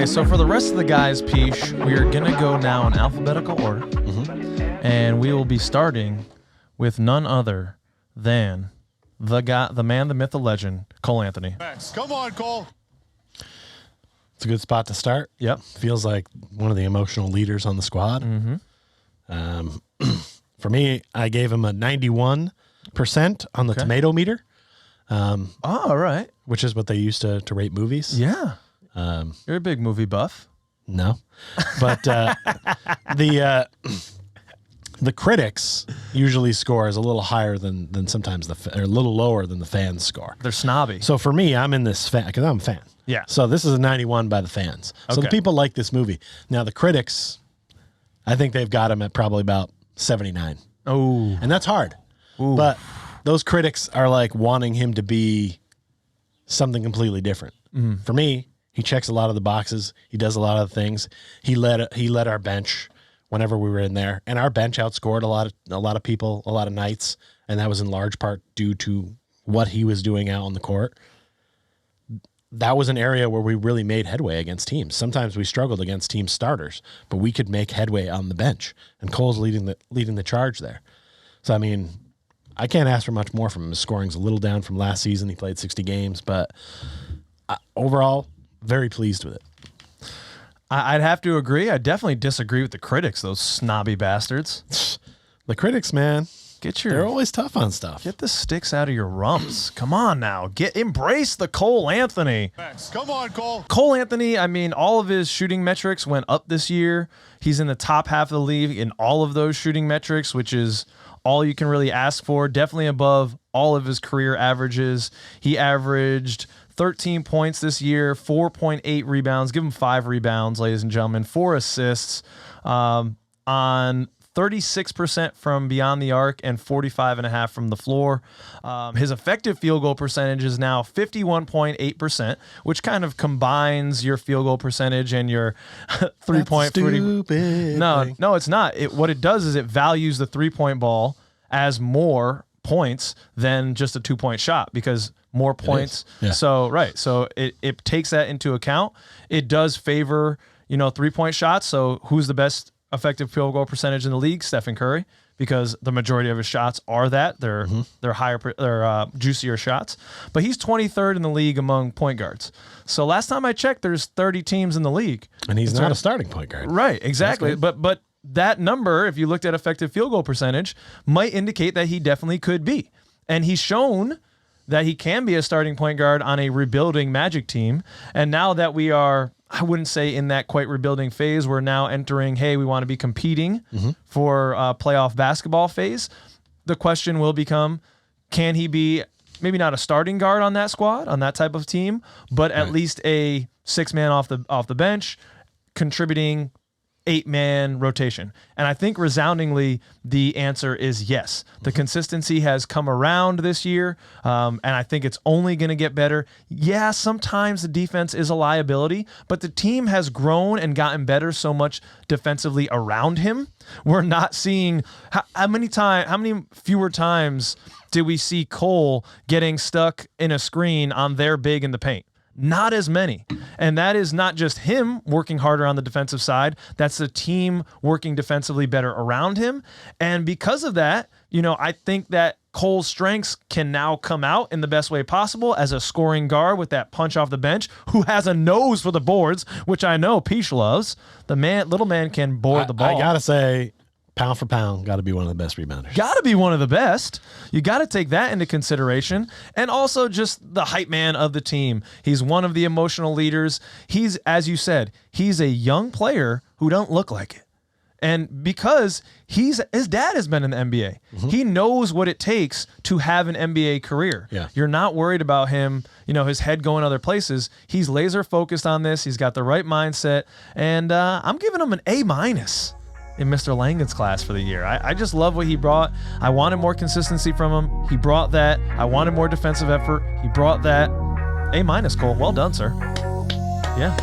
Okay, so for the rest of the guys, Pich, we are going to go now in alphabetical order. And we will be starting with none other than the man, the myth, the legend, Cole Anthony. Come on, Cole. It's a good spot to start. Yep. Feels like one of the emotional leaders on the squad. For me, I gave him a 91% on the tomato meter. All right. Which is what they used to rate movies. Yeah. You're a big movie buff. No. But the critics usually score is a little higher than sometimes or a little lower than the fans score. They're snobby. So for me, I'm in this fan because I'm a fan. Yeah. So this is a 91 by the fans. So the people like this movie. Now the critics, I think they've got him at probably about 79. Oh. And that's hard. Ooh. But those critics are like wanting him to be something completely different. For me, he checks a lot of the boxes. He does a lot of the things. He led our bench whenever we were in there, and our bench outscored a lot of people, a lot of nights, and that was in large part due to what he was doing out on the court. That was an area where we really made headway against teams. Sometimes we struggled against team starters, but we could make headway on the bench, and Cole's leading the charge there. So I mean, I can't ask for much more from him. His scoring's a little down from last season. He played 60 games, but overall, very pleased with it. I'd have to agree. I definitely disagree with the critics, those snobby bastards. The critics, man. They're always tough on stuff. Get the sticks out of your rumps. Come on now. Embrace the Cole Anthony. Come on, Cole. Cole Anthony, I mean, all of his shooting metrics went up this year. He's in the top half of the league in all of those shooting metrics, which is all you can really ask for. Definitely above all of his career averages. He averaged 13 points this year, 4.8 rebounds. Give him 5 rebounds, ladies and gentlemen. 4 assists on 36% from beyond the arc and 45.5% from the floor. His effective field goal percentage is now 51.8%, which kind of combines your field goal percentage and your 3-point. No, it's not. What it does is it values the 3-point ball as more points than just a 2-point shot because more points. Yeah. So it takes that into account. It does favor, 3-point shots. So who's the best effective field goal percentage in the league? Stephen Curry, because the majority of his shots are that. They're juicier shots. But he's 23rd in the league among point guards. So last time I checked, there's 30 teams in the league. And he's not a starting point guard. Right, exactly. But that number, if you looked at effective field goal percentage, might indicate that he definitely could be. And he's shown that he can be a starting point guard on a rebuilding Magic team. And now that we are, I wouldn't say in that quite rebuilding phase, we're now entering, hey, we want to be competing for playoff basketball phase. The question will become, can he be maybe not a starting guard on that squad, on that type of team, but at least a 6-man off the bench, contributing 8-man rotation? And I think resoundingly the answer is yes. The consistency has come around this year, and I think it's only going to get better. Yeah, sometimes the defense is a liability, but the team has grown and gotten better so much defensively around him. We're not seeing how many fewer times did we see Cole getting stuck in a screen on their big in the paint? Not as many. And that is not just him working harder on the defensive side. That's the team working defensively better around him. And because of that, I think that Cole's strengths can now come out in the best way possible as a scoring guard with that punch off the bench who has a nose for the boards, which I know Pich loves. Little man can board the ball. I got to say, pound for pound, got to be one of the best rebounders. Got to be one of the best. You got to take that into consideration. And also just the hype man of the team. He's one of the emotional leaders. He's, as you said, he's a young player who don't look like it. And because his dad has been in the NBA, he knows what it takes to have an NBA career. Yeah. You're not worried about him, his head going other places. He's laser focused on this. He's got the right mindset. And I'm giving him an A- in Mr. Langen's class for the year. I just love what he brought. I wanted more consistency from him. He brought that. I wanted more defensive effort. He brought that. A-, Cole. Well done, sir. Yeah.